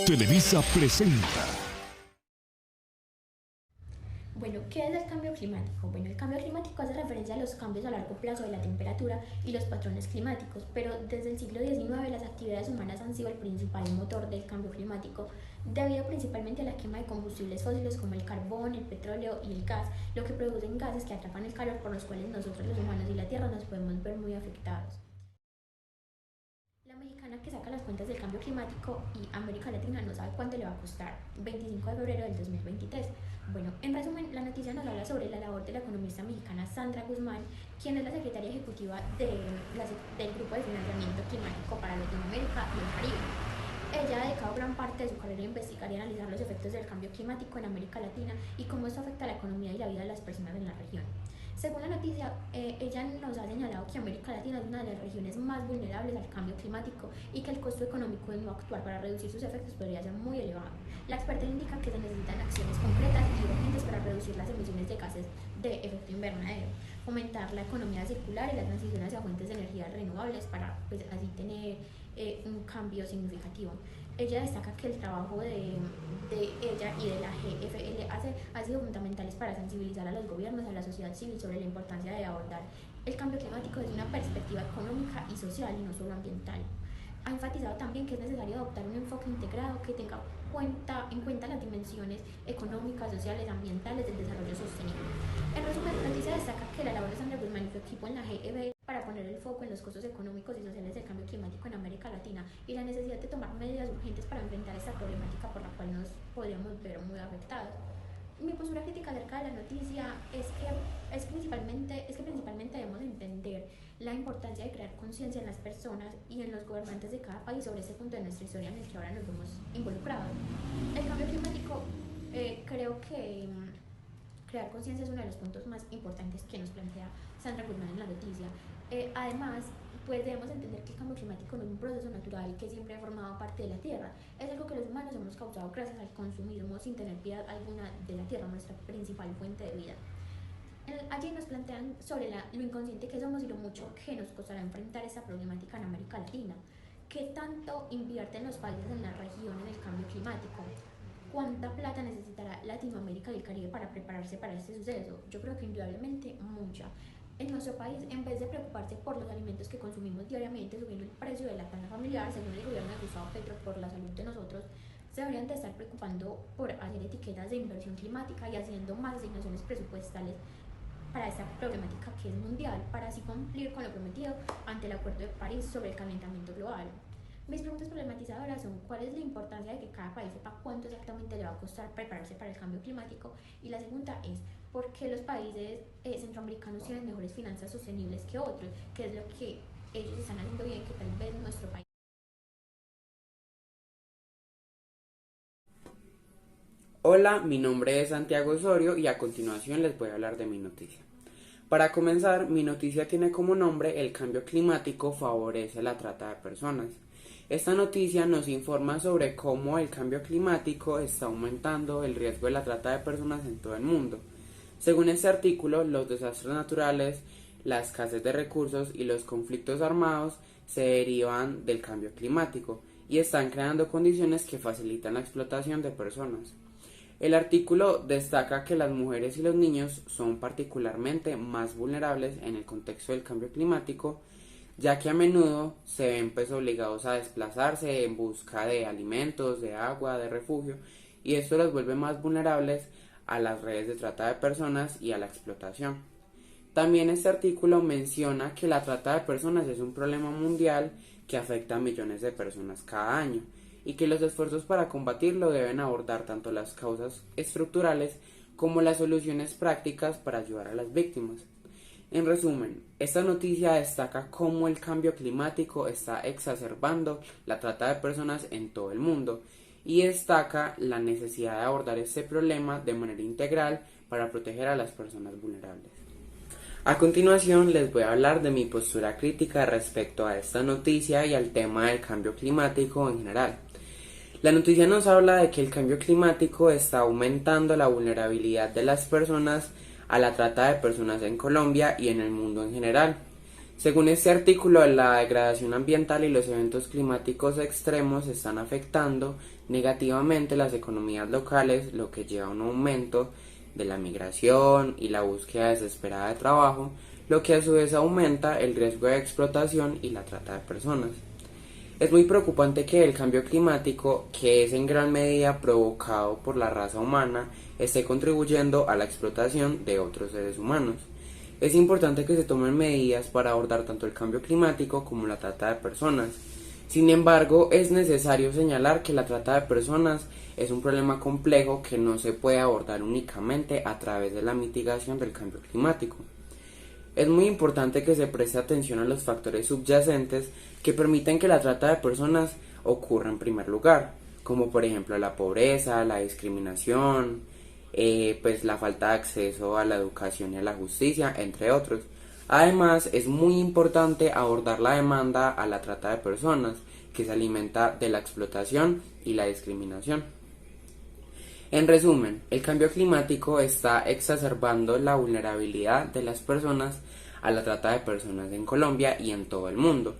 Televisa presenta. Bueno, ¿qué es el cambio climático? Bueno, el cambio climático hace referencia a los cambios a largo plazo de la temperatura y los patrones climáticos, pero desde el siglo XIX las actividades humanas han sido el principal motor del cambio climático, debido principalmente a la quema de combustibles fósiles como el carbón, el petróleo y el gas, lo que producen gases que atrapan el calor, por los cuales nosotros los humanos y la Tierra nos podemos ver muy afectados. La mexicana que saca las cuentas del cambio climático y América Latina no sabe cuánto le va a costar. 25 de febrero del 2023. Bueno, en resumen, la noticia nos habla sobre la labor de la economista mexicana Sandra Guzmán, quien es la secretaria ejecutiva del Grupo de Financiamiento Climático para Latinoamérica y el Caribe. Ella ha dedicado gran parte de su carrera a investigar y analizar los efectos del cambio climático en América Latina y cómo esto afecta a la economía y la vida de las personas en la región. Según la noticia, ella nos ha señalado que América Latina es una de las regiones más vulnerables al cambio climático y que el costo económico de no actuar para reducir sus efectos podría ser muy elevado. La experta indica que se necesitan acciones concretas y urgentes para reducir las emisiones de gases de efecto invernadero, fomentar la economía circular y la transición hacia fuentes de energía renovables para así tener un cambio significativo. Ella destaca que el trabajo de ella y de la GFL ha sido fundamentales para sensibilizar a los gobiernos, a la sociedad civil sobre la importancia de abordar el cambio climático desde una perspectiva económica y social y no solo ambiental. Ha enfatizado también que es necesario adoptar un enfoque integrado que tenga en cuenta las dimensiones económicas, sociales, ambientales del desarrollo sostenible. En resumen, la noticia destaca que la labor de Sandra Guzmán y su equipo en la GFL para poner el foco en los costos económicos y sociales del cambio climático en América Latina y la necesidad de tomar medidas urgentes para enfrentar esta problemática por la cual nos podríamos ver muy afectados. Mi postura crítica acerca de la noticia es que principalmente debemos entender la importancia de crear conciencia en las personas y en los gobernantes de cada país sobre ese punto de nuestra historia en el que ahora nos vemos involucrados. El cambio climático, creo que crear conciencia es uno de los puntos más importantes que nos plantea Sandra Guzmán en la noticia. Además, pues debemos entender que el cambio climático no es un proceso natural que siempre ha formado parte de la Tierra. Es algo que los humanos hemos causado gracias al consumismo sin tener piedad alguna de la Tierra, nuestra principal fuente de vida. Allí nos plantean sobre lo inconsciente que somos y lo mucho que nos costará enfrentar esta problemática en América Latina. ¿Qué tanto invierten los países en la región en el cambio climático? ¿Cuánta plata necesitará Latinoamérica y el Caribe para prepararse para este suceso? Yo creo que indudablemente mucha. En nuestro país, en vez de preocuparse por los alimentos que consumimos diariamente, subiendo el precio de la canasta familiar, según el gobierno de Gustavo Petro, por la salud de nosotros, se deberían de estar preocupando por hacer etiquetas de inversión climática y haciendo más asignaciones presupuestales para esta problemática que es mundial, para así cumplir con lo prometido ante el Acuerdo de París sobre el calentamiento global. Mis preguntas problematizadoras son: ¿cuál es la importancia de que cada país sepa cuánto exactamente le va a costar prepararse para el cambio climático? Y la segunda es: ¿por qué los países centroamericanos tienen mejores finanzas sostenibles que otros? ¿Qué es lo que ellos están haciendo bien que tal vez nuestro país? Hola, mi nombre es Santiago Osorio y a continuación les voy a hablar de mi noticia. Para comenzar, mi noticia tiene como nombre: el cambio climático favorece la trata de personas. Esta noticia nos informa sobre cómo el cambio climático está aumentando el riesgo de la trata de personas en todo el mundo. Según este artículo, los desastres naturales, la escasez de recursos y los conflictos armados se derivan del cambio climático y están creando condiciones que facilitan la explotación de personas. El artículo destaca que las mujeres y los niños son particularmente más vulnerables en el contexto del cambio climático, ya que a menudo se ven obligados a desplazarse en busca de alimentos, de agua, de refugio, y esto los vuelve más vulnerables a las redes de trata de personas y a la explotación. También este artículo menciona que la trata de personas es un problema mundial que afecta a millones de personas cada año, y que los esfuerzos para combatirlo deben abordar tanto las causas estructurales como las soluciones prácticas para ayudar a las víctimas. En resumen, esta noticia destaca cómo el cambio climático está exacerbando la trata de personas en todo el mundo y destaca la necesidad de abordar este problema de manera integral para proteger a las personas vulnerables. A continuación les voy a hablar de mi postura crítica respecto a esta noticia y al tema del cambio climático en general. La noticia nos habla de que el cambio climático está aumentando la vulnerabilidad de las personas a la trata de personas en Colombia y en el mundo en general. Según este artículo, la degradación ambiental y los eventos climáticos extremos están afectando negativamente las economías locales, lo que lleva a un aumento de la migración y la búsqueda desesperada de trabajo, lo que a su vez aumenta el riesgo de explotación y la trata de personas. Es muy preocupante que el cambio climático, que es en gran medida provocado por la raza humana, esté contribuyendo a la explotación de otros seres humanos. Es importante que se tomen medidas para abordar tanto el cambio climático como la trata de personas. Sin embargo, es necesario señalar que la trata de personas es un problema complejo que no se puede abordar únicamente a través de la mitigación del cambio climático. Es muy importante que se preste atención a los factores subyacentes que permiten que la trata de personas ocurra en primer lugar, como por ejemplo la pobreza, la discriminación, la falta de acceso a la educación y a la justicia, entre otros. Además, es muy importante abordar la demanda a la trata de personas, que se alimenta de la explotación y la discriminación. En resumen, el cambio climático está exacerbando la vulnerabilidad de las personas a la trata de personas en Colombia y en todo el mundo.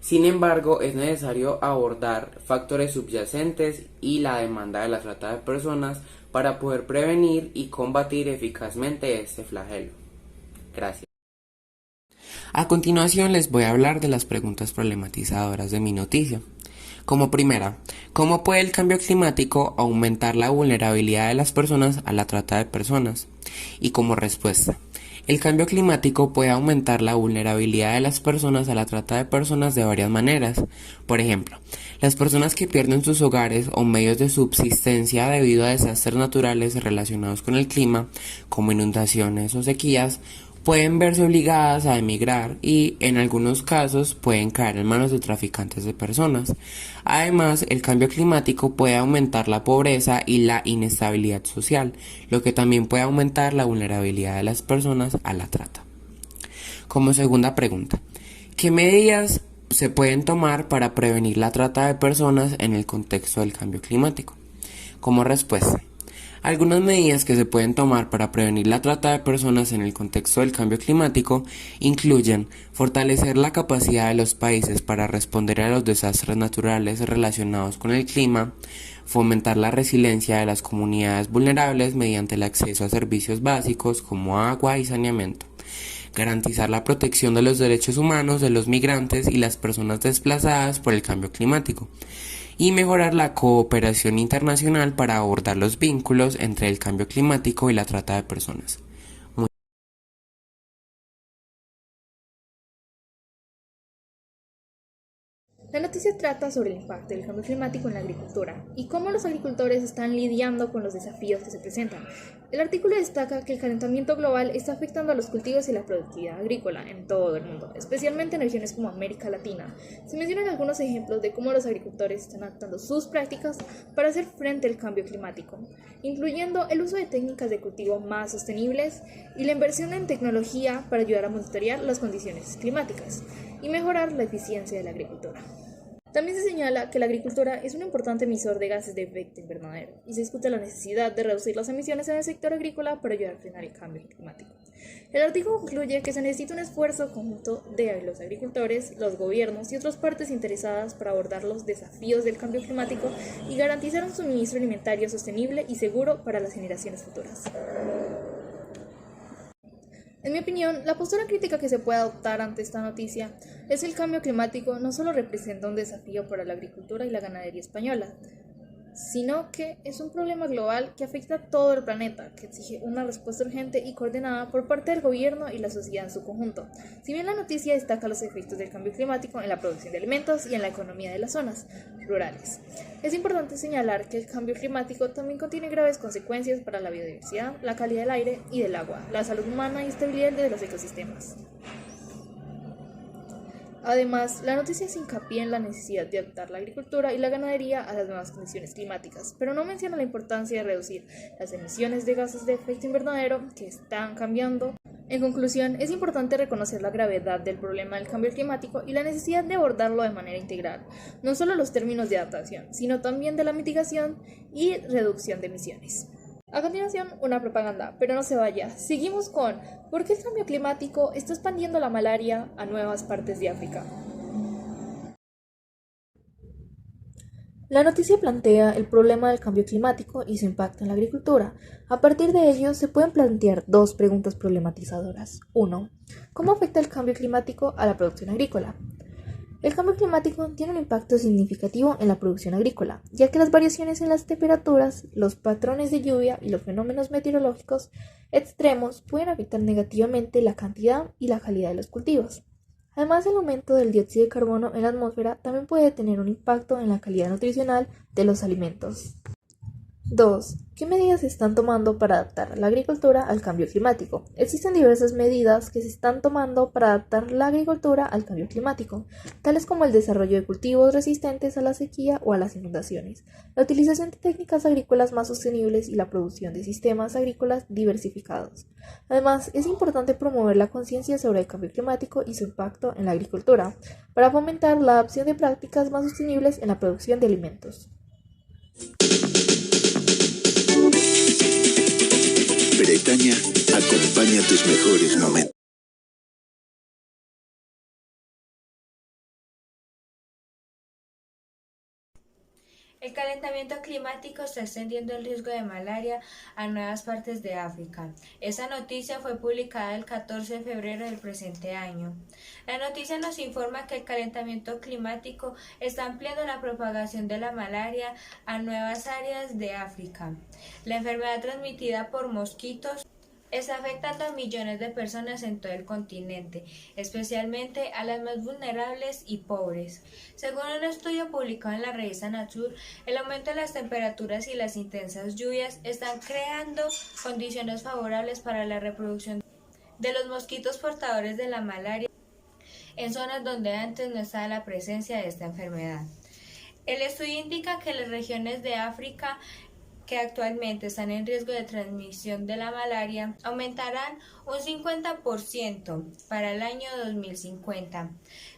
Sin embargo, es necesario abordar factores subyacentes y la demanda de la trata de personas para poder prevenir y combatir eficazmente este flagelo. Gracias. A continuación les voy a hablar de las preguntas problematizadoras de mi noticia. Como primera, ¿cómo puede el cambio climático aumentar la vulnerabilidad de las personas a la trata de personas? Y como respuesta, el cambio climático puede aumentar la vulnerabilidad de las personas a la trata de personas de varias maneras. Por ejemplo, las personas que pierden sus hogares o medios de subsistencia debido a desastres naturales relacionados con el clima, como inundaciones o sequías, pueden verse obligadas a emigrar y, en algunos casos, pueden caer en manos de traficantes de personas. Además, el cambio climático puede aumentar la pobreza y la inestabilidad social, lo que también puede aumentar la vulnerabilidad de las personas a la trata. Como segunda pregunta, ¿qué medidas se pueden tomar para prevenir la trata de personas en el contexto del cambio climático? Como respuesta, algunas medidas que se pueden tomar para prevenir la trata de personas en el contexto del cambio climático incluyen fortalecer la capacidad de los países para responder a los desastres naturales relacionados con el clima, fomentar la resiliencia de las comunidades vulnerables mediante el acceso a servicios básicos como agua y saneamiento, garantizar la protección de los derechos humanos de los migrantes y las personas desplazadas por el cambio climático, y mejorar la cooperación internacional para abordar los vínculos entre el cambio climático y la trata de personas. La noticia trata sobre el impacto del cambio climático en la agricultura y cómo los agricultores están lidiando con los desafíos que se presentan. El artículo destaca que el calentamiento global está afectando a los cultivos y la productividad agrícola en todo el mundo, especialmente en regiones como América Latina. Se mencionan algunos ejemplos de cómo los agricultores están adaptando sus prácticas para hacer frente al cambio climático, incluyendo el uso de técnicas de cultivo más sostenibles y la inversión en tecnología para ayudar a monitorear las condiciones climáticas y mejorar la eficiencia de la agricultura. También se señala que la agricultura es un importante emisor de gases de efecto invernadero y se discute la necesidad de reducir las emisiones en el sector agrícola para ayudar a frenar el cambio climático. El artículo concluye que se necesita un esfuerzo conjunto de los agricultores, los gobiernos y otras partes interesadas para abordar los desafíos del cambio climático y garantizar un suministro alimentario sostenible y seguro para las generaciones futuras. En mi opinión, la postura crítica que se puede adoptar ante esta noticia es que el cambio climático no solo representa un desafío para la agricultura y la ganadería española, sino que es un problema global que afecta a todo el planeta, que exige una respuesta urgente y coordinada por parte del gobierno y la sociedad en su conjunto. Si bien la noticia destaca los efectos del cambio climático en la producción de alimentos y en la economía de las zonas rurales, es importante señalar que el cambio climático también contiene graves consecuencias para la biodiversidad, la calidad del aire y del agua, la salud humana y estabilidad de los ecosistemas. Además, la noticia hace hincapié en la necesidad de adaptar la agricultura y la ganadería a las nuevas condiciones climáticas, pero no menciona la importancia de reducir las emisiones de gases de efecto invernadero que están cambiando. En conclusión, es importante reconocer la gravedad del problema del cambio climático y la necesidad de abordarlo de manera integral, no solo los términos de adaptación, sino también de la mitigación y reducción de emisiones. A continuación, una propaganda, pero no se vaya. Seguimos con ¿por qué el cambio climático está expandiendo la malaria a nuevas partes de África? La noticia plantea el problema del cambio climático y su impacto en la agricultura. A partir de ello, se pueden plantear dos preguntas problematizadoras. 1. ¿Cómo afecta el cambio climático a la producción agrícola? El cambio climático tiene un impacto significativo en la producción agrícola, ya que las variaciones en las temperaturas, los patrones de lluvia y los fenómenos meteorológicos extremos pueden afectar negativamente la cantidad y la calidad de los cultivos. Además, el aumento del dióxido de carbono en la atmósfera también puede tener un impacto en la calidad nutricional de los alimentos. 2. ¿Qué medidas se están tomando para adaptar la agricultura al cambio climático? Existen diversas medidas que se están tomando para adaptar la agricultura al cambio climático, tales como el desarrollo de cultivos resistentes a la sequía o a las inundaciones, la utilización de técnicas agrícolas más sostenibles y la producción de sistemas agrícolas diversificados. Además, es importante promover la conciencia sobre el cambio climático y su impacto en la agricultura, para fomentar la adopción de prácticas más sostenibles en la producción de alimentos. Bretaña acompaña tus mejores momentos. El calentamiento climático está extendiendo el riesgo de malaria a nuevas partes de África. Esta noticia fue publicada el 14 de febrero del presente año. La noticia nos informa que el calentamiento climático está ampliando la propagación de la malaria a nuevas áreas de África. La enfermedad transmitida por mosquitos está afectando a millones de personas en todo el continente, especialmente a las más vulnerables y pobres. Según un estudio publicado en la revista Nature, el aumento de las temperaturas y las intensas lluvias están creando condiciones favorables para la reproducción de los mosquitos portadores de la malaria en zonas donde antes no estaba la presencia de esta enfermedad. El estudio indica que las regiones de África que actualmente están en riesgo de transmisión de la malaria aumentarán un 50% para el año 2050,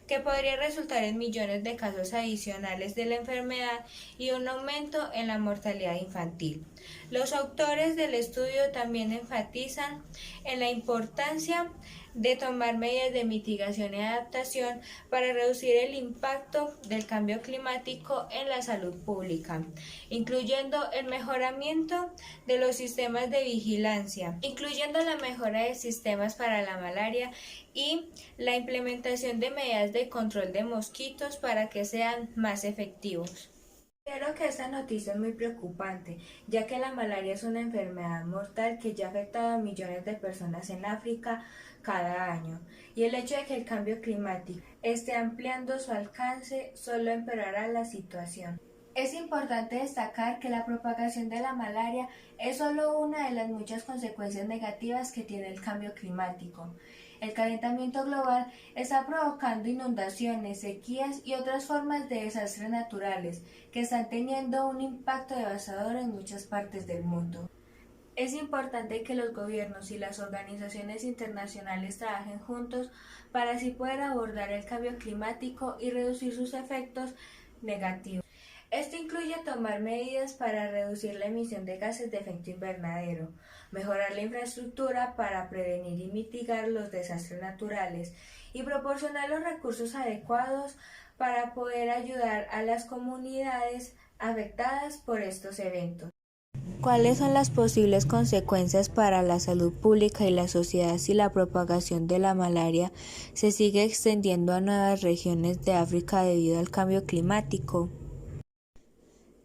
que podría resultar en millones de casos adicionales de la enfermedad y un aumento en la mortalidad infantil. Los autores del estudio también enfatizan en la importancia de tomar medidas de mitigación y adaptación para reducir el impacto del cambio climático en la salud pública, incluyendo el mejoramiento de los sistemas de vigilancia, incluyendo la mejora de sistemas para la malaria y la implementación de medidas de control de mosquitos para que sean más efectivos. Considero que esta noticia es muy preocupante, ya que la malaria es una enfermedad mortal que ya ha afectado a millones de personas en África cada año, y el hecho de que el cambio climático esté ampliando su alcance solo empeorará la situación. Es importante destacar que la propagación de la malaria es solo una de las muchas consecuencias negativas que tiene el cambio climático. El calentamiento global está provocando inundaciones, sequías y otras formas de desastres naturales que están teniendo un impacto devastador en muchas partes del mundo. Es importante que los gobiernos y las organizaciones internacionales trabajen juntos para así poder abordar el cambio climático y reducir sus efectos negativos. Esto incluye tomar medidas para reducir la emisión de gases de efecto invernadero, mejorar la infraestructura para prevenir y mitigar los desastres naturales y proporcionar los recursos adecuados para poder ayudar a las comunidades afectadas por estos eventos. ¿Cuáles son las posibles consecuencias para la salud pública y la sociedad si la propagación de la malaria se sigue extendiendo a nuevas regiones de África debido al cambio climático?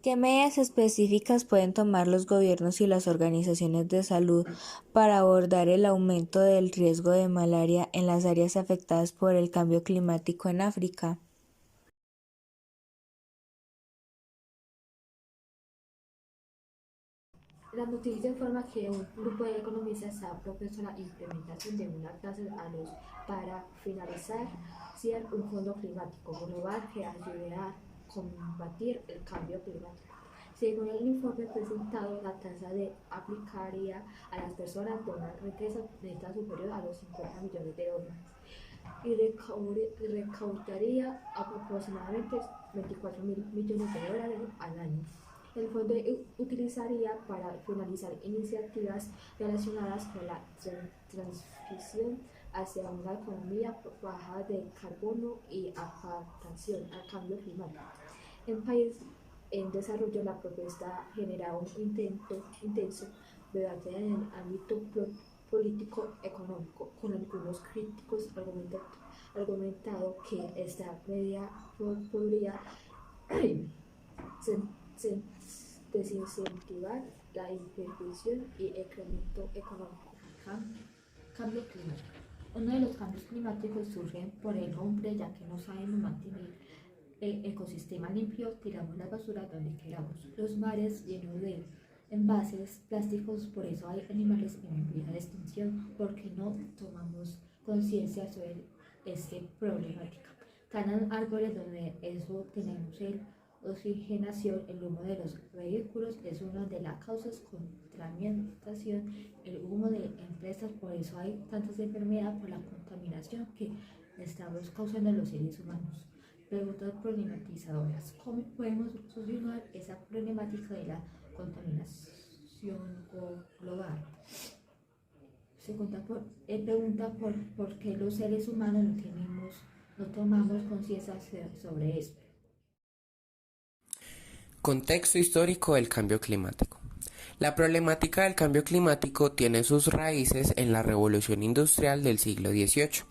¿Qué medidas específicas pueden tomar los gobiernos y las organizaciones de salud para abordar el aumento del riesgo de malaria en las áreas afectadas por el cambio climático en África? La noticia informa que un grupo de economistas ha propuesto la implementación de una tasa para financiar un fondo climático global que ayude a combatir el cambio climático. Según el informe presentado, la tasa aplicaría a las personas de una riqueza neta superior a los 50 millones de dólares y recaudaría aproximadamente 24.000 millones de dólares al año. El fondo utilizaría para finalizar iniciativas relacionadas con la transición hacia una economía baja de carbono y adaptación al cambio climático. En países en desarrollo, la propuesta genera un intenso debate en el ámbito político-económico, con algunos críticos argumentado que esta medida podría desincentivar la inversión y el crecimiento económico. Cambio climático. Uno de los cambios climáticos surge por el hombre, ya que no sabemos mantener el ecosistema limpio, tiramos la basura donde queramos, los mares llenos de envases plásticos, por eso hay animales en vía de extinción, porque no tomamos conciencia sobre esta problemática. Talan árboles donde eso tenemos el oxigenación, el humo de los vehículos es una de las causas, contaminación, el humo de empresas, por eso hay tantas enfermedades por la contaminación que estamos causando los seres humanos. Preguntas problematizadoras: ¿cómo podemos solucionar esa problemática de la contaminación global? Pregunta por qué los seres humanos no tomamos conciencia sobre esto. Contexto histórico del cambio climático. La problemática del cambio climático tiene sus raíces en la revolución industrial del siglo XVIII,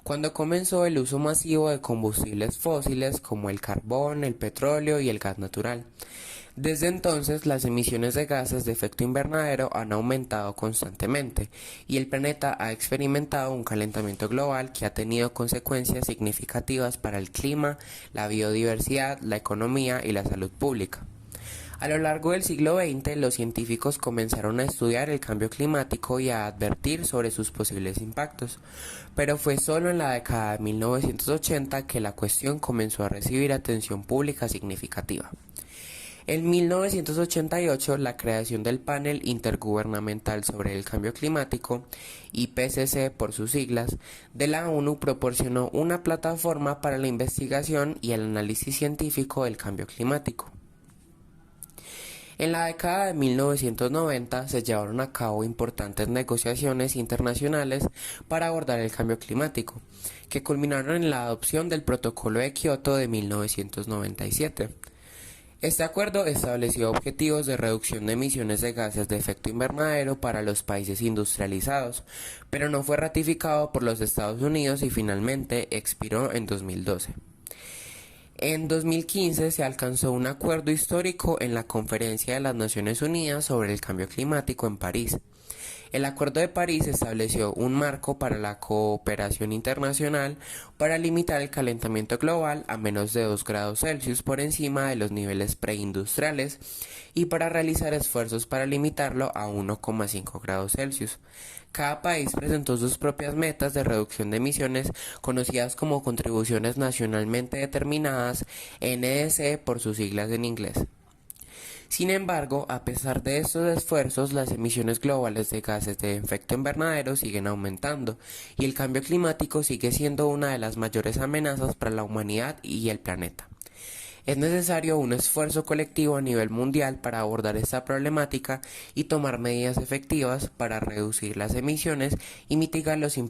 cuando comenzó el uso masivo de combustibles fósiles como el carbón, el petróleo y el gas natural. Desde entonces, las emisiones de gases de efecto invernadero han aumentado constantemente y el planeta ha experimentado un calentamiento global que ha tenido consecuencias significativas para el clima, la biodiversidad, la economía y la salud pública. A lo largo del siglo XX, los científicos comenzaron a estudiar el cambio climático y a advertir sobre sus posibles impactos, pero fue solo en la década de 1980 que la cuestión comenzó a recibir atención pública significativa. En 1988, la creación del Panel Intergubernamental sobre el Cambio Climático, IPCC por sus siglas, de la ONU proporcionó una plataforma para la investigación y el análisis científico del cambio climático. En la década de 1990 se llevaron a cabo importantes negociaciones internacionales para abordar el cambio climático, que culminaron en la adopción del Protocolo de Kioto de 1997. Este acuerdo estableció objetivos de reducción de emisiones de gases de efecto invernadero para los países industrializados, pero no fue ratificado por los Estados Unidos y finalmente expiró en 2012. En 2015 se alcanzó un acuerdo histórico en la Conferencia de las Naciones Unidas sobre el Cambio Climático en París. El Acuerdo de París estableció un marco para la cooperación internacional para limitar el calentamiento global a menos de 2 grados Celsius por encima de los niveles preindustriales y para realizar esfuerzos para limitarlo a 1,5 grados Celsius. Cada país presentó sus propias metas de reducción de emisiones, conocidas como contribuciones nacionalmente determinadas, NDC por sus siglas en inglés. Sin embargo, a pesar de estos esfuerzos, las emisiones globales de gases de efecto invernadero siguen aumentando y el cambio climático sigue siendo una de las mayores amenazas para la humanidad y el planeta. Es necesario un esfuerzo colectivo a nivel mundial para abordar esta problemática y tomar medidas efectivas para reducir las emisiones y mitigar los impactos